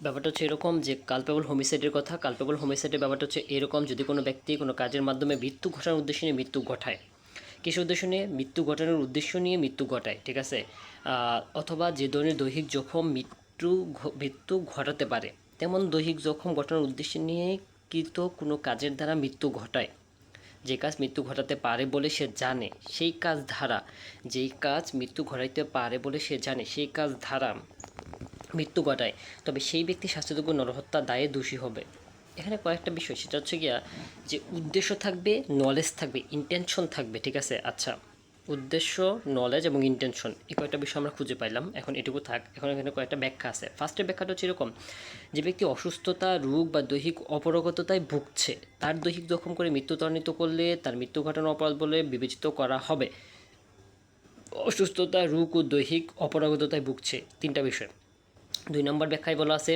ব্যাপারটা হচ্ছে এরকম যে কালপেবল হোমিসাইডের কথা। কালপেবল হোমিসাইডের ব্যাপারটা হচ্ছে এরকম, যদি কোনো ব্যক্তি কোনো কাজের মাধ্যমে মৃত্যু ঘটানোর উদ্দেশ্য নিয়ে মৃত্যু ঘটায়, কিসের উদ্দেশ্য নিয়ে মৃত্যু ঘটানোর উদ্দেশ্য নিয়ে মৃত্যু ঘটায়, ঠিক আছে, অথবা যে ধরনের দৈহিক জখম মৃত্যু ঘটাতে পারে, তেমন দৈহিক জখম ঘটানোর উদ্দেশ্য নিয়ে কৃত কোনো কাজের দ্বারা মৃত্যু ঘটায়, যে কাজ মৃত্যু ঘটাতে পারে বলে সে জানে সেই কাজ ধারা, যেই কাজ মৃত্যু ঘটাইতে পারে বলে সে জানে সেই কাজ ধারা মৃত্যু ঘটায়, তবে সেই ব্যক্তি শাস্তিযোগ্য নরহত্যা দায়ে দোষী হবে। এখানে কয়েকটা বিষয়, সেটা হচ্ছে গিয়া যে উদ্দেশ্য থাকবে, নলেজ থাকবে, ইন্টেনশন থাকবে, ঠিক আছে। আচ্ছা, উদ্দেশ্য, নলেজ এবং ইন্টেনশন, এই কয়েকটা বিষয় আমরা খুঁজে পাইলাম। এখন এটুকু থাক। এখন এখানে কয়েকটা ব্যাখ্যা আছে। ফার্স্টের ব্যাখ্যাটা হচ্ছে এরকম, যে ব্যক্তি অসুস্থতা, রোগ বা দৈহিক অপরগততায় ভুগছে, তার দৈহিক জখম করে মৃত্যু ত্বরান্বিত করলে তার মৃত্যু ঘটানো অপরাধ বলে বিবেচিত করা হবে। অসুস্থতা, রোগ ও দৈহিক অপরাগততায় ভুগছে, তিনটা বিষয়। 2 নম্বর ব্যাখ্যায় বলা আছে,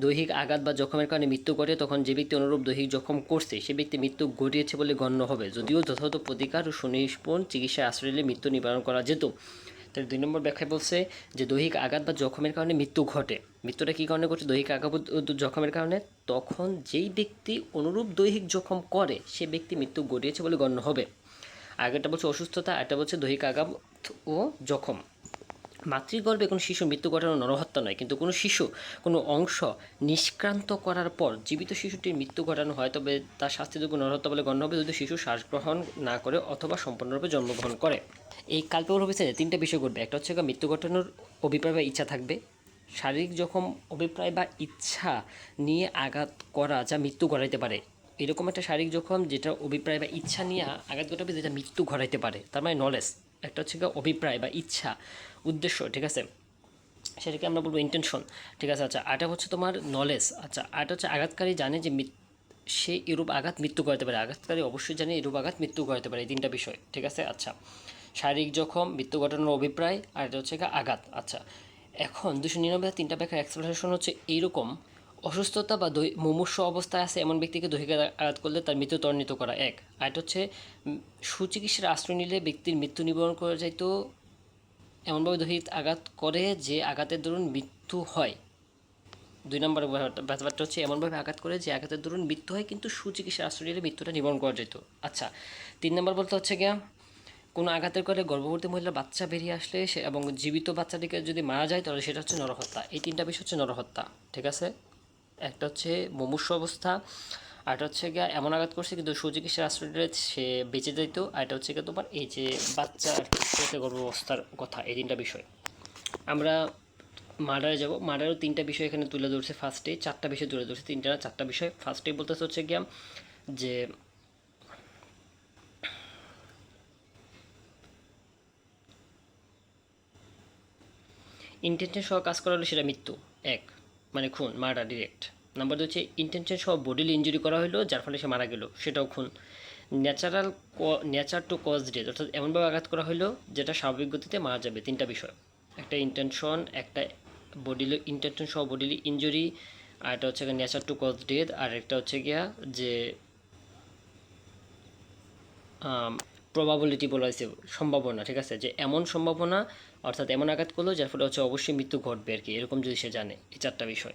দৈহিক আঘাত বা জখমের কারণে মৃত্যু ঘটে, তখন যে ব্যক্তি অনুরূপ দৈহিক জখম করছে সে ব্যক্তি মৃত্যু ঘটিয়েছে বলে গণ্য হবে, যদিও যথাযথ প্রতিকার ও সুনিপুণ চিকিৎসায় আশ্রয় নিলে মৃত্যু নিবারণ করা যেত। তাহলে 2 নম্বর ব্যাখ্যায় বলছে যে দৈহিক আঘাত বা জখমের কারণে মৃত্যু ঘটে। মৃত্যুটা কী কারণে ঘটে? দৈহিক আঘাত ও জখমের কারণে। তখন যেই ব্যক্তি অনুরূপ দৈহিক জখম করে সে ব্যক্তি মৃত্যু ঘটিয়েছে বলে গণ্য হবে। আগেরটা বলছে অসুস্থতা, একটা বলছে দৈহিক আঘাত ও জখম। মাতৃগর্ভে কোনো শিশুর মৃত্যু ঘটানো নরহত্যা নয়, কিন্তু কোনো শিশু কোনো অংশ নিষ্ক্রান্ত করার পর জীবিত শিশুটির মৃত্যু ঘটানো হয়, তবে তার শাস্তিযোগ্য নরহত্যা বলে গণ্য হবে যদি শিশু শ্বাস গ্রহণ না করে অথবা সম্পূর্ণরূপে জন্মগ্রহণ করে। এই কালপেবল অভিযানে 3টে বিষয় ঘটবে। একটা হচ্ছে মৃত্যু ঘটানোর অভিপ্রায় বা ইচ্ছা থাকবে, শারীরিক জখম অভিপ্রায় বা ইচ্ছা নিয়ে আঘাত করা যা মৃত্যু ঘটাইতে পারে। এরকম একটা শারীরিক জখম যেটা অভিপ্রায় বা ইচ্ছা নিয়ে আঘাত ঘটাবে, যেটা মৃত্যু ঘটাইতে পারে, তার মানে নলেজ। একটা হচ্ছে অভিপ্রায় বা ইচ্ছা, উদ্দেশ্য, ঠিক আছে, সেটাকে আমরা বলবো ইন্টেনশন, ঠিক আছে। আচ্ছা, আটা হচ্ছে তোমার নলেজ। আচ্ছা, আটা হচ্ছে আঘাতকারী জানে যে সে এরূপ আঘাত মৃত্যু করাতে পারে, আঘাতকারী অবশ্যই জানে এরূপ আঘাত মৃত্যু করাতে পারে, এই 3টা বিষয়, ঠিক আছে। আচ্ছা, শারীরিক জখম, মৃত্যু ঘটানোর অভিপ্রায়, আর এটা হচ্ছে আঘাত। আচ্ছা, এখন 299 3টা ব্যাখ্যার এক্সপ্লেনেশন হচ্ছে এইরকম, অসুস্থতা বা মুমূর্ষু অবস্থায় আছে এমন ব্যক্তিকে দৈহিক আঘাত করলে তার মৃত্যু ত্বরান্বিত করা এক। আর এটা হচ্ছে সুচিকিৎসার আশ্রয় নিলে ব্যক্তির মৃত্যু নিবারণ করা যাইতো এমনভাবে দৈহিক আঘাত করে যে আঘাতের দরুন মৃত্যু হয়। 2 নম্বর ব্যাপারটা হচ্ছে এমনভাবে আঘাত করে যে আঘাতের দরুন মৃত্যু হয়, কিন্তু সুচিকিৎসার আশ্রয় নিলে মৃত্যুটা নিবারণ করা যেত। আচ্ছা, 3 নম্বর বলতে হচ্ছে গিয়া কোনো আঘাতের করে গর্ভবতী মহিলার বাচ্চা বেরিয়ে আসলে সে এবং জীবিত বাচ্চাটিকে যদি মারা যায় তাহলে সেটা হচ্ছে নরহত্যা। এই 3টা বিষয় হচ্ছে নরহত্যা, ঠিক আছে। একটা হচ্ছে মুমূর্ষু অবস্থা, আরটা হচ্ছে গিয়া এমন আঘাত করছে কিন্তু সুচিকিৎসার আশ্রয় নিলে সে বেঁচে যেত, আর এটা হচ্ছে গিয়ে তোমার এই যে বাচ্চা আর কি গর্ভাবস্থার কথা। এই 3টা বিষয়। আমরা মার্ডারে যাব। মার্ডারেও 3টা বিষয় এখানে তুলে ধরছে। ফার্স্টে 4টা বিষয় তুলে ধরছে, 3টা না 4টা বিষয়। ফার্স্টেই বলতেছে হচ্ছে গিয়া যে ইন্টেনশন সহ কাজ করা হলে সেটা মৃত্যু, এক, মানে খুন, মার্ডার ডিরেক্ট। নাম্বার 2 হচ্ছে ইন্টেনশন সহ বডিলি ইঞ্জুরি করা হলো যার ফলে সে মারা গেল, সেটাও খুন। নেচার টু কজ ডেথ, অর্থাৎ এমনভাবে আঘাত করা হলো যেটা স্বাভাবিক গতিতে মারা যাবে, 3টা বিষয়। একটা ইন্টেনশন, একটা বডিলি ইন্টেনশন সহ বডিলি ইঞ্জুরি, আর একটা হচ্ছে নেচার টু কজ ডেথ, আর একটা হচ্ছে গিয়া যে প্রবাবিলিটি বলা হয়েছে, সম্ভাবনা, ঠিক আছে, যে এমন সম্ভাবনা, অর্থাৎ এমন আঘাত করলো যার ফলে হচ্ছে অবশ্যই মৃত্যু ঘটবে আর কি, এরকম যদি সে জানে। এই 4টা বিষয়।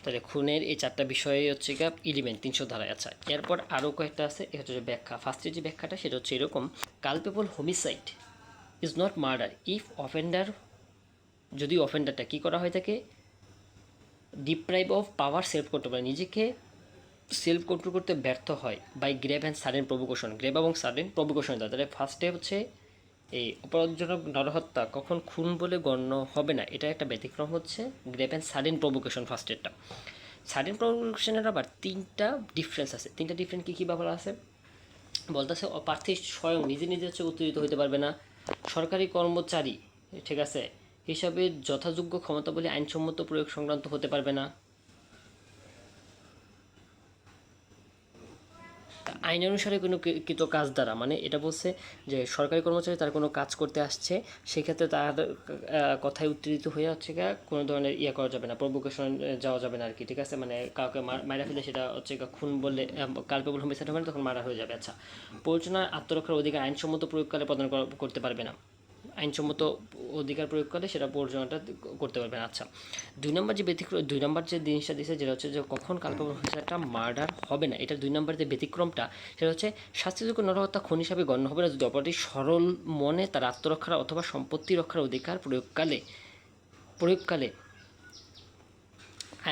তাহলে খুনের এই 4টা বিষয়ে হচ্ছে গিয়ে এলিমেন্ট 300 ধারায়। আচ্ছা, এরপর আরও কয়েকটা আছে, এটা হচ্ছে ব্যাখ্যা। ফার্স্টের যে ব্যাখ্যাটা সেটা হচ্ছে এরকম, culpable homicide is not murder if offender, যদি অফেন্ডারটা কী করা হয়ে থাকে, ডিপ্রাইভ অফ পাওয়ার সেলফ করতে পারে, নিজেকে সেলফ কন্ট্রোল করতে ব্যর্থ হয় by grave and sudden provocation, grave এবং সাডেন প্রভোকেশন দ্বারা। তাহলে ফার্স্টে হচ্ছে এই অপরাধজনক নরহত্যা কখন খুন বলে গণ্য হবে না, এটা একটা ব্যতিক্রম হচ্ছে গ্রেভ অ্যান্ড সাডেন প্রভোকেশন ফার্স্টেরটা। সাডেন প্রভোকেশনের আবার 3টা ডিফারেন্স আছে। 3টা ডিফারেন্স কী কী ব্যাপার আছে বলতেছে, প্রার্থী স্বয়ং নিজে নিজে হচ্ছে উত্তেজিত হতে পারবে না, সরকারি কর্মচারী, ঠিক আছে, হিসাবে যথাযোগ্য ক্ষমতা বলে আইনসম্মত প্রয়োগ সংক্রান্ত হতে পারবে না, আইন অনুসারে কোনো কৃত কাজ দ্বারা, মানে এটা বলছে যে সরকারি কর্মচারী তার কোনো কাজ করতে আসছে, সেক্ষেত্রে তাদের কথায় উত্তেজিত হয়ে হচ্ছে কোনো ধরনের ইয়ে করা যাবে না, প্রভোকেশন যাওয়া যাবে না আর কি, ঠিক আছে, মানে কাউকে মারা ফেলে সেটা হচ্ছে খুন বলে কালপেবল হোমিসাইড হবে না, তখন মারা হয়ে যাবে। আচ্ছা, প্ররোচনার আত্মরক্ষার অধিকার আইনসম্মত প্রয়োগকালে প্রদান করতে পারবে না, আইনসম্মত অধিকার প্রয়োগ করে সেটা বর্জনাটা করতে পারবেন। আচ্ছা, 2 নম্বর যে জিনিসটা দিয়েছে যেটা হচ্ছে যে কখন কালপাবল হিসাবটা মার্ডার হবে না, এটা 2 নম্বর যে ব্যতিক্রমটা সেটা হচ্ছে শাস্তিযোগ্য নরহত্যা খুন হিসাবে গণ্য হবে না যদি অপরাধী সরল মনে তার আত্মরক্ষার অথবা সম্পত্তি রক্ষার অধিকার প্রয়োগকালে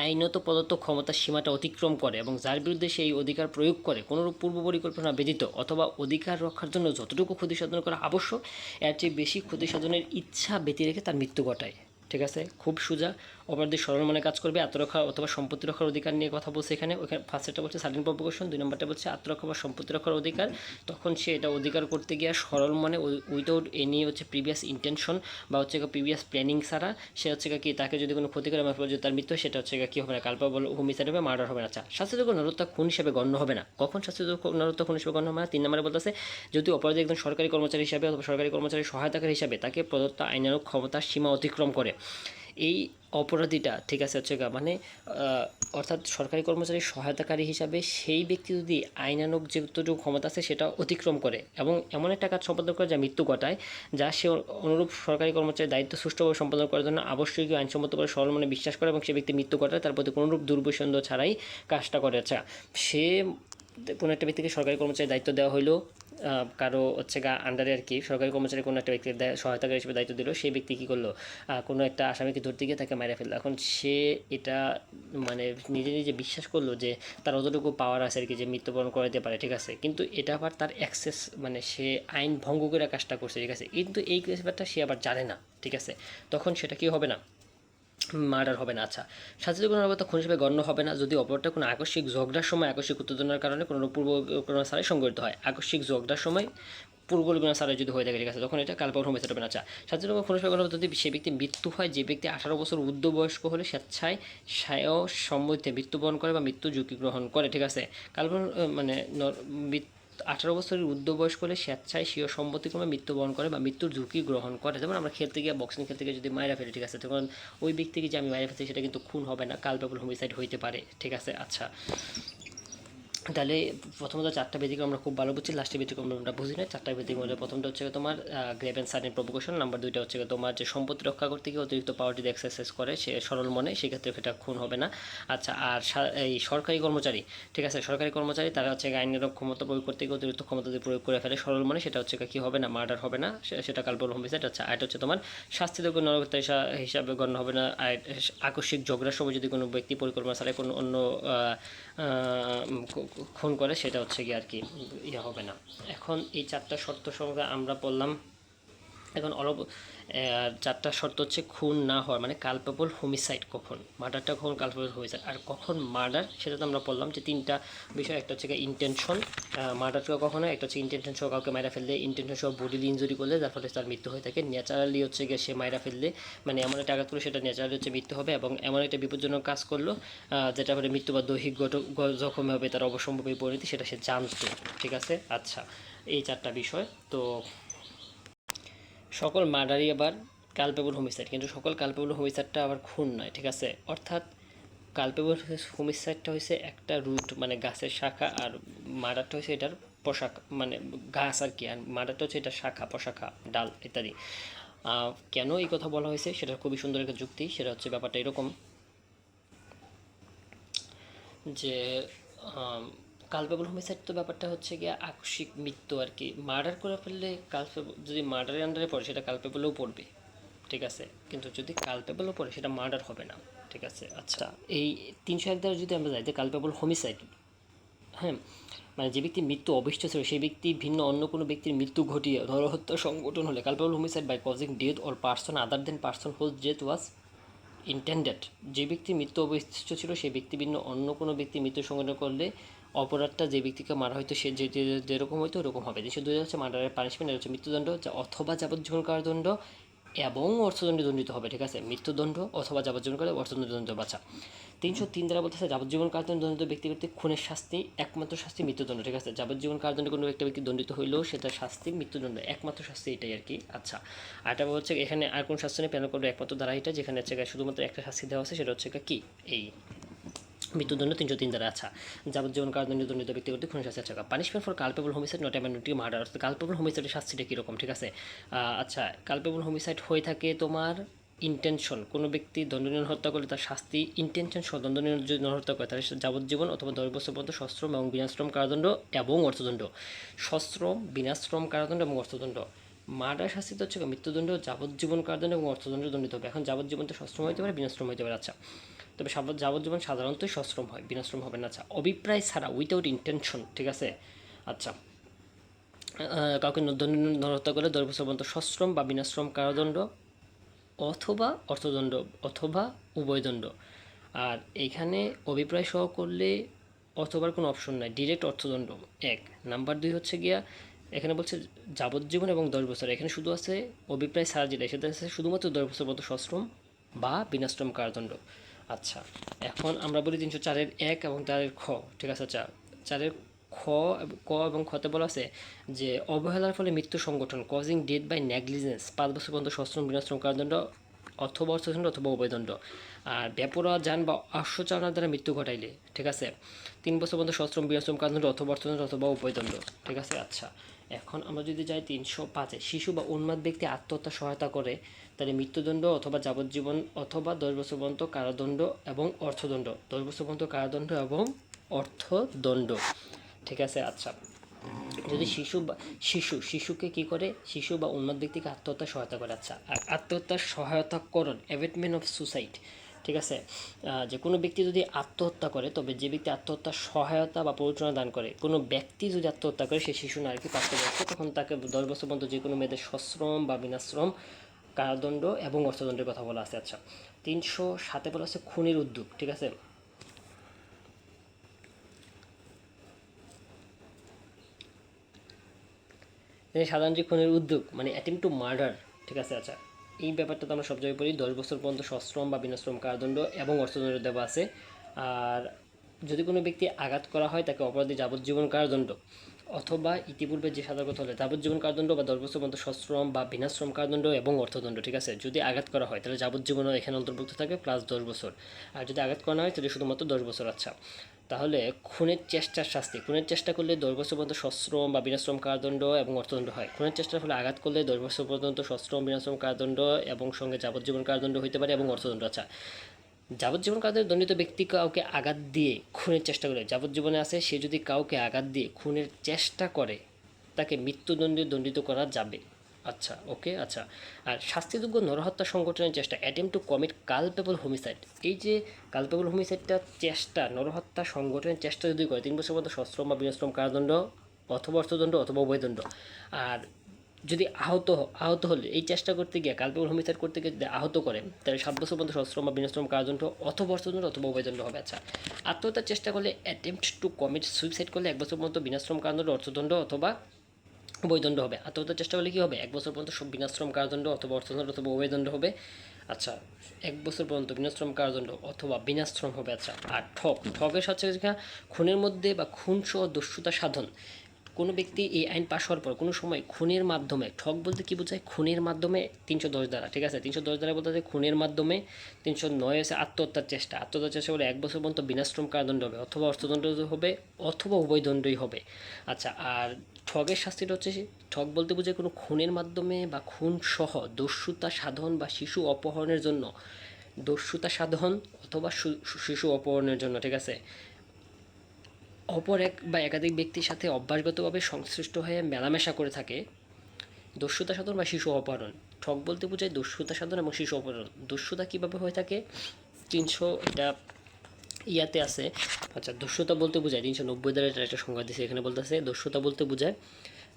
আইনত প্রদত্ত ক্ষমতার সীমাটা অতিক্রম করে এবং যার বিরুদ্ধে সেই অধিকার প্রয়োগ করে কোনোরূপ পূর্ব পরিকল্পনা ব্যতীত অথবা অধিকার রক্ষার জন্য যতটুকু ক্ষতি সাধন করা আবশ্যক এর চেয়ে বেশি ক্ষতি সাধনের ইচ্ছা ব্যতী রেখে তার মৃত্যু ঘটায়। ঠিক আছে, খুব সোজা। অপরাধী সরল মনে কাজ করবে, আত্মরক্ষা অথবা সম্পত্তি রক্ষার অধিকার নিয়ে কথা বলছে এখানে। ওখানে ফার্স্টটা বলছে সার্টেন প্রভোকেশন, 2 নম্বরটা বলছে আত্মরক্ষা বা সম্পত্তি রক্ষার অধিকার। তখন সে এটা অধিকার করতে গিয়ে সরল মনে উইদাউট এনি হচ্ছে প্রিভিয়াস ইন্টেনশন বা হচ্ছে প্রিভিয়াস প্ল্যানিং ছাড়া সে হচ্ছে কি তাকে যদি কোনো ক্ষতি করে যদি তার মৃত্যু হয় সেটা হচ্ছে কী হবে না, কালপাবল হোমিসাইড হবে, মার্ডার হবে না। আচ্ছা, শাস্তিযোগ্য নরহত্যা খুন হিসেবে গণ্য হবে না, কখন শাস্তিযোগ্য নরহত্যা খুন হিসেবে গণ্য হবে না? 3 নম্বরে বলতেছে যদি অপরাধী একজন সরকারি কর্মচারী হিসাবে অথবা সরকারি কর্মচারী সহায়তাকারী হিসাবে তাকে প্রদত্ত আইনানুগ ক্ষমতার সীমা অতিক্রম করে। এই অপরাধীটা ঠিক আছে হচ্ছে মানে অর্থাৎ সরকারি কর্মচারী সহায়তাকারী হিসাবে সেই ব্যক্তি যদি আইনানুগ যেটুকু ক্ষমতা আছে সেটা অতিক্রম করে এবং এমন একটা কাজ সম্পাদন করে যা মৃত্যু ঘটায়, যা সে অনুরূপ সরকারি কর্মচারীর দায়িত্ব সুষ্ঠুভাবে সম্পাদন করার জন্য আবশ্যকীয় আইনসম্মতভাবে সরল মনে বিশ্বাস করে এবং সে ব্যক্তি মৃত্যু ঘটায় তার প্রতি কোনোরূপ দুর্বিসন্দেহ ছাড়াই কাজটা করে। আচ্ছা, সে কোনো একটা ব্যক্তিকে সরকারি কর্মচারীর দায়িত্ব দেওয়া হইলো, কারো হচ্ছে আন্ডারে আর কি সরকারি কর্মচারী কোনো একটা ব্যক্তির সহায়তাকারী হিসেবে দায়িত্ব দিল, সেই ব্যক্তি কী করলো, কোনো একটা আসামিকে ধরতে গিয়ে তাকে মেরে ফেললো। এখন সে এটা মানে নিজে নিজে বিশ্বাস করলো যে তার অতটুকু পাওয়ার আছে আর কি যে মৃত্যুবরণ করাতে পারে, ঠিক আছে, কিন্তু এটা আবার তার অ্যাক্সেস মানে সে আইন ভঙ্গ করে কাজটা করছে, ঠিক আছে, কিন্তু এই ব্যাপারটা সে আবার জানে না, ঠিক আছে, তখন সেটা কি হবে না, মার্ডার হবে না। আচ্ছা, শাস্তিযোগ্য নরহত্যা খুন হিসেবে গণ্য হবে না যদি অপরাধটা কোনো আকস্মিক ঝগড়ার সময় আকস্মিক উত্তেজনার কারণে কোনো পূর্বকল্পনা ছাড়াই সংঘটিত হয়। আকস্মিক ঝগড়ার সময় পূর্বকল্পনা ছাড়াই যদি হয়ে থাকে, ঠিক আছে, তখন এটা কালপাবল হোমিসাইড হবে না। আচ্ছা, শাস্তিযোগ্য খুন হিসেবে গণ্য হবে যদি সে ব্যক্তি মৃত্যু হয় যে ব্যক্তি 18 বছর ঊর্ধ্ব বয়স্ক হলে স্বেচ্ছায় সম্মতিতে মৃত্যুবরণ করে বা মৃত্যু ঝুঁকি গ্রহণ করে, ঠিক আছে। কালপাবল মানে 18 বছরের ঊর্ধ্ব বয়স্ক হলে স্বেচ্ছায় স্বীয় সম্মতিক্রমে মৃত্যুবরণ করে বা মৃত্যুর ঝুঁকি গ্রহণ করে। যেমন আমরা খেলতে গিয়ে বক্সিং খেলতে গিয়ে যদি মায়েরা ফেলি, ঠিক আছে, তখন ওই ব্যক্তিকে যে আমি মায়েরা ফেলছি সেটা কিন্তু খুন হবে না, কালপাবল হোমিসাইড হইতে পারে, ঠিক আছে। আচ্ছা, তাহলে প্রথমত 4টা ব্যতিক্রম আমরা খুব ভালো বুঝছি, লাস্টের ব্যতিক্রম আমরা বুঝি না। 4টা ব্যতিক্রম প্রথমটা হচ্ছে তোমার grave and sudden provocation, number 2টা হচ্ছে তোমার যে সম্পত্তি রক্ষা করতে গিয়ে অতিরিক্ত পাওয়ার যদি এক্সারসাইজ করে সে সরল মনে, সেক্ষেত্রে সেটা খুন হবে না। আচ্ছা, আর এই সরকারি কর্মচারী, ঠিক আছে, সরকারি কর্মচারী তারা হচ্ছে আইনের ক্ষমতা প্রয়োগ করতে গিয়ে অতিরিক্ত ক্ষমতা যদি প্রয়োগ করে ফেলে সরল মনে, সেটা হচ্ছে কী হবে না, মার্ডার হবে না, সেটা কালপাবল হোমিসাইড। আচ্ছা, আর এটা হচ্ছে তোমার শাস্তিযোগ্য নরহত্যা হিসাবে গণ্য হবে না আকস্মিক ঝগড়ার সময় যদি কোনো ব্যক্তি পরিকল্পনা ছাড়াই কোনো অন্য খুন করে, সেটা হচ্ছে কি আর কি ইয়ে হবে না। এখন এই 4টা শর্ত সঙ্গে আমরা বললাম। এখন 4টা শর্ত হচ্ছে খুন না হওয়ার মানে কালপাবল হোমিসাইড কখন, মার্ডারটা কখন কালপাবল হোমিসাইড, আর কখন মার্ডার সেটা তো আমরা বললাম যে 3টা বিষয়। একটা হচ্ছে ইন্টেনশন, মার্ডারটা কখনো, একটা হচ্ছে ইন্টেনশন সহ কাউকে মাইরা ফেললে, ইন্টেনশন সহ বডিলি ইনজুরি করলে যার ফলে তার মৃত্যু হয়ে থাকে। ন্যাচারালি হচ্ছে গিয়ে সে মাইরা ফেললে মানে এমন একটা আঘাত করলে সেটা ন্যাচারালি হচ্ছে মৃত্যু হবে, এবং এমন একটা বিপজ্জনক কাজ করলো যেটা করে মৃত্যু বা দৈহিক জখম হবে তার অবসম্ভাবী পরিণতি, সেটা সে জানতো, ঠিক আছে। আচ্ছা, এই 4টা বিষয়। তো সকল মার্ডারই আবার কালপেবল হোমিসাইড, কিন্তু সকল কালপেবল হোমিসাইডটা আবার খুন নয়, ঠিক আছে। অর্থাৎ কালপেবল হোমিসাইডটা হয়েছে একটা রুট মানে গাছের শাখা, আর মার্ডারটা হচ্ছে এটার পোশাক মানে গাছ আর কি, আর মার্ডারটা হচ্ছে এটা শাখা প্রশাখা ডাল ইত্যাদি। কেন এই কথা বলা হয়েছে সেটার খুবই সুন্দর একটা যুক্তি, সেটা হচ্ছে ব্যাপারটা এরকম যে কালপেবল হোমিসাইড তো ব্যাপারটা হচ্ছে গিয়ে আকস্মিক মৃত্যু আর কি, মার্ডার করে ফেললে কালপেবল যদি মার্ডারের আন্ডারে পড়ে সেটা কালপেবলও পড়বে, ঠিক আছে, কিন্তু যদি কালপেবলও পড়ে সেটা মার্ডার হবে না, ঠিক আছে। আচ্ছা, এই 301 দ্বারা যদি আমরা যাই কালপেবল হোমিসাইড, হ্যাঁ, মানে যে ব্যক্তির মৃত্যু অবিষ্ট ছিল সেই ব্যক্তি ভিন্ন অন্য কোনো ব্যক্তির মৃত্যু ঘটিয়ে নরহত্যা সংগঠন হলে culpable homicide by causing death or person other than person whose death was intended. যে ব্যক্তির মৃত্যু অবশিষ্ট ছিল সেই ব্যক্তি ভিন্ন অন্য কোনো ব্যক্তির মৃত্যু সংগঠন করলে অপরাধটা যে ব্যক্তিকে মারা হয়তো সে যেরকম হয়তো ওরকম হবে। 202 হচ্ছে মার্ডারের পানিশমেন্ট, হচ্ছে মৃত্যুদণ্ড অথবা যাবজ্জীবন কারাদণ্ড এবং অর্থদণ্ডে দণ্ডিত হবে, ঠিক আছে, মৃত্যুদণ্ড অথবা যাবজ্জীবন কারাদণ্ড অর্থদণ্ডে দণ্ডিত। বাচ্চা 303 দ্বারা বলতেছে যাবজ্জীবন কারাদণ্ডে দণ্ডিত ব্যক্তি কর্তৃক খুনের শাস্তি একমাত্র শাস্তি মৃত্যুদণ্ড, ঠিক আছে, যাবজ্জীবন কারাদণ্ডে কোনো একটা ব্যক্তি দণ্ডিত হইলেও সেটা শাস্তি মৃত্যুদণ্ড, একমাত্র শাস্তি এটাই আর কি। আচ্ছা, আরটা হচ্ছে এখানে আর কোন শাস্তি নেই, প্যানেল করবে একমাত্র ধারা এটা যেখানে হচ্ছে শুধুমাত্র একটা শাস্তি দেওয়া আছে, সেটা হচ্ছে কি এই মৃত্যুদণ্ড 303 দ্বারা। আচ্ছা, যাবজ্জীবন কারাদণ্ডে দণ্ডিত ব্যক্তি কর্তৃক খুনের শাস্তি। আচ্ছা, punishment for culpable homicide not abandoned murder, অর্থাৎ কালপেবল হোমিসাইডের শাস্তিটা কীরকম, ঠিক আছে। আচ্ছা, কালপেবল হোমিসাইড হয়ে থাকে তোমার ইন্টেনশন, কোনো ব্যক্তি দণ্ডনীয় হত্যা করলে তার শাস্তি ইন্টেনশন সহ দণ্ডনীয় যদি হত্যা করে তাহলে যাবজ্জীবন অথবা 10 বছর পর্যন্ত সশ্রম এবং বিনাশ্রম কারাদণ্ড এবং অর্থদণ্ড। সশ্রম, বিনাশ্রম কারাদণ্ড এবং অর্থদণ্ড। মার্ডার শাস্তি হচ্ছে মৃত্যুদণ্ড, যাবজ্জীবন কারাদণ্ড এবং অর্থদণ্ড দণ্ডিত হবে। এখন যাবজ্জীবন তো সশ্রম হতে পারে, বিনাশ্রম হতে পারে। আচ্ছা, তবে যাবজ্জীবন সাধারণতই সশ্রম হয়, বিনাশ্রম হবে না। আচ্ছা, অভিপ্রায় ছাড়া উইথাউট ইন্টেনশন, ঠিক আছে। আচ্ছা, কাউকে হত্যা করলে 10 বছর পর্যন্ত সশ্রম বা বিনাশ্রম কারাদণ্ড অথবা অর্থদণ্ড অথবা উভয়দণ্ড। আর এইখানে অভিপ্রায় সহ করলে অথবার কোনো অপশন নাই, ডিরেক্ট অর্থদণ্ড 1। নাম্বার 2 হচ্ছে গিয়া এখানে বলছে যাবজ্জীবন এবং 10 বছর, এখানে শুধু আছে অভিপ্রায় ছাড়া যেটা সেটা আছে শুধুমাত্র 10 বছর পর্যন্ত সশ্রম বা বিনাশ্রম কারাদণ্ড। আচ্ছা, এখন আমরা বলি 304-এর 1 এবং 4-এর খ, ঠিক আছে। আচ্ছা, 4-এর ক এবং খতে বলা আছে যে অবহেলার ফলে মৃত্যু সংগঠন, কজিং ডেথ বাই নেগলিজেন্স, 5 বছর পর্যন্ত সশ্রম বিনাশ্রম কারাদণ্ড অথবা অর্থদণ্ড অথবা উভয়দণ্ড। আর বেপরোয়া যান বা অশ্বচালনার দ্বারা মৃত্যু ঘটাইলে, ঠিক আছে, 3 বছর পর্যন্ত সশ্রম বিনাশ্রম কারাদণ্ড অথবা অর্থদণ্ড অথবা উভয়দণ্ড, ঠিক আছে। আচ্ছা, এখন আমরা যদি যাই 305-এ, শিশু বা উন্মাদ ব্যক্তি আত্মহত্যা সহায়তা করে তাহলে মৃত্যুদণ্ড অথবা যাবজ্জীবন অথবা 10 বছর পর্যন্ত কারাদণ্ড এবং অর্থদণ্ড, 10 বছর পর্যন্ত কারাদণ্ড এবং অর্থদণ্ড, ঠিক আছে। আচ্ছা, যদি শিশুকে কি করে, শিশু বা উন্মাদ ব্যক্তিকে আত্মহত্যা সহায়তা করে। আচ্ছা, আর আত্মহত্যার সহায়তাকরণ, অ্যাবেটমেন্ট অফ সুসাইড, ঠিক আছে। যে কোনো ব্যক্তি যদি আত্মহত্যা করে, তবে যে ব্যক্তি আত্মহত্যার সহায়তা বা প্ররোচনা দান করে, কোনো ব্যক্তি যদি আত্মহত্যা করে সে শিশু নারীকে প্রাপ্তবয়স্ক, তখন তাকে 10 বছর পর্যন্ত যে কোনো মেয়েদের সশ্রম বা বিনাশ্রম কারাদণ্ড এবং অর্থদণ্ডের কথা বলা আছে। আচ্ছা, 307-এ বলা আছে খুনের উদ্যোগ, ঠিক আছে। সাধারণ যে খুনের উদ্যোগ মানে অ্যাটেম্প টু মার্ডার, ঠিক আছে। আচ্ছা, এই ব্যাপারটা তো আমরা সব জায়গায় পড়ি, 10 বছর পর্যন্ত সশ্রম বা বিনাশ্রম কারাদণ্ড এবং অর্থদণ্ড দেওয়া আছে। আর যদি কোনো ব্যক্তি আঘাত করা হয় তাকে অপরাধী যাবজ্জীবন কারাদণ্ড অথবা ইতিপূর্বে যে সাজার কথা হলে যাবজ্জীবন কারাদণ্ড বা 10 বছর পর্যন্ত সশ্রম বা বিনাশ্রম কারাদণ্ড এবং অর্থদণ্ড, ঠিক আছে। যদি আঘাত করা হয় তাহলে যাবজ্জীবনও এখানে অন্তর্ভুক্ত থাকে প্লাস 10 বছর, আর যদি আঘাত করা হয় তাহলে শুধুমাত্র 10 বছর। আচ্ছা, তাহলে খুনের চেষ্টার শাস্তি, খুনের চেষ্টা করলে 10 বছর পর্যন্ত সশ্রম বা বিনাশ্রম কারাদণ্ড এবং অর্থদণ্ড হয়। খুনের চেষ্টার ফলে আঘাত করলে 10 বছর পর্যন্ত সশ্রম বিনাশ্রম কারাদণ্ড এবং সঙ্গে যাবজ্জীবন কারাদণ্ড হইতে পারে এবং অর্থদণ্ড। আচ্ছা, যাবজ্জীবন কারাদণ্ডে দণ্ডিত ব্যক্তি কাউকে আঘাত দিয়ে খুনের চেষ্টা করে, যাবজ্জীবনে আছে সে যদি কাউকে আঘাত দিয়ে খুনের চেষ্টা করে তাকে মৃত্যুদণ্ডে দণ্ডিত করা যাবে। আচ্ছা, ওকে। আচ্ছা, আর শাস্তিযোগ্য নরহত্যা সংগঠনের চেষ্টা, attempt to commit culpable homicide, এই যে কালপেবল হোমিসাইডটা চেষ্টা, নরহত্যা সংগঠনের চেষ্টা যদি করে 3 বছর পর্যন্ত সশ্রম বা বিনাশ্রম কারাদণ্ড অথবা অর্থদণ্ড অথবা উভয়দণ্ড। আর যদি আহত হলে এই চেষ্টা করতে গিয়ে কালপেবল হোমিসাইড করতে গিয়ে যদি আহত করে তাহলে 7 বছর পর্যন্ত সশ্রম বা বিনাশ্রম কারাদণ্ড অথবা অর্থদণ্ড অথবা উভয়দণ্ড হবে। আচ্ছা, আত্মহত্যার চেষ্টা করলে অ্যাটেম্পট টু কমিট সুইসাইড করলে 1 বছর পর্যন্ত বিনাশ্রম কারাদণ্ড অর্থদণ্ড অথবা উভয়দণ্ড হবে। আত্মহত্যার চেষ্টা করলে কী হবে, 1 বছর পর্যন্ত বিনাশ্রম কারাদণ্ড অথবা অর্থদণ্ড অথবা উভয়দণ্ড হবে। আচ্ছা, 1 বছর পর্যন্ত বিনাশ্রম কারাদণ্ড অথবা বিনাশ্রম হবে। আচ্ছা, আর ঠকের সাথে খুনের মধ্যে বা খুন সহ দস্যুতা সাধন, কোনো ব্যক্তি এই আইন পাশ হওয়ার পর কোনো সময় খুনের মাধ্যমে, ঠক বলতে কি বোঝায়, খুনের মাধ্যমে 310 দ্বারা, ঠিক আছে। 310 দ্বারা বলতে খুনের মাধ্যমে, 309 আছে আত্মহত্যার চেষ্টা, আত্মহত্যার চেষ্টা বলে 1 বছর পর্যন্ত বিনাশ্রম কারাদণ্ড হবে অথবা অর্থদণ্ড হবে অথবা উভয়দণ্ডই হবে। আচ্ছা, আর ঠগের শাস্তিটা হচ্ছে, ঠগ বলতে বোঝায় কোনো খুনের মাধ্যমে বা খুন সহ দস্যুতা সাধন বা শিশু অপহরণের জন্য, দস্যুতা সাধন অথবা শিশু অপহরণের জন্য, ঠিক আছে, অপর এক বা একাধিক ব্যক্তির সাথে অভ্যাসগতভাবে সংশ্লিষ্ট হয়ে মেলামেশা করে থাকে, দস্যুতা সাধন বা শিশু অপহরণ। ঠক বলতে বোঝায় দস্যুতা সাধন এবং শিশু অপহরণ। দস্যুতা কীভাবে হয়ে থাকে, 300 এটা ইয়াতে আছে। আচ্ছা, দস্যুতা বলতে বোঝায় 390 দ্বারা এটা একটা সংজ্ঞা দিয়েছে, এখানে বলতেছে দস্যুতা বলতে বোঝায়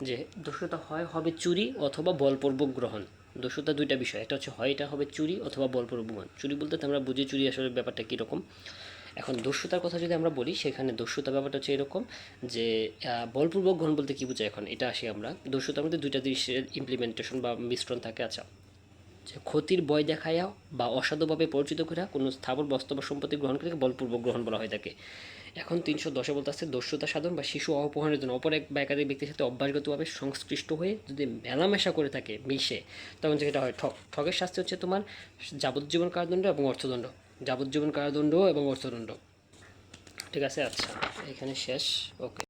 যে দস্যুতা হবে চুরি অথবা বলপূর্বক গ্রহণ। দস্যুতা দুইটা বিষয়, একটা হচ্ছে হয় এটা হবে চুরি অথবা বলপূর্বক গ্রহণ। চুরি বলতে আমরা বুঝি চুরি আসলে ব্যাপারটা কীরকম। এখন দস্যুতার কথা যদি আমরা বলি, সেখানে দস্যুতা ব্যাপারটা হচ্ছে এরকম যে বলপূর্বক গ্রহণ বলতে কী বোঝায়, এখন এটা আসি আমরা। দস্যুতার মধ্যে দুইটা দৃশ্যের ইমপ্লিমেন্টেশন বা মিশ্রণ থাকে। আচ্ছা, যে ক্ষতির ভয় দেখায়া বা অসাধুভাবে পরিচিত করে কোনো স্থাবর বস্তু বা সম্পত্তি গ্রহণ করে বলপূর্বক গ্রহণ বলা হয় থাকে। এখন 310-এ বলতে আছে দস্যুতা সাধন বা শিশু অপহরণের জন্য অপর এক বা একাধিক ব্যক্তির সাথে অভ্যাসগতভাবে সংশ্লিষ্ট হয়ে যদি মেলামেশা করে থাকে, মিশে, তখন যেটা হয় ঠক। ঠকের শাস্তি হচ্ছে তোমার যাবজ্জীবন কারাদণ্ড এবং অর্থদণ্ড, যাবজ্জীবন কারাদণ্ড এবং অর্থদণ্ড। ঠিক আছে, আচ্ছা এখানে শেষ, ওকে।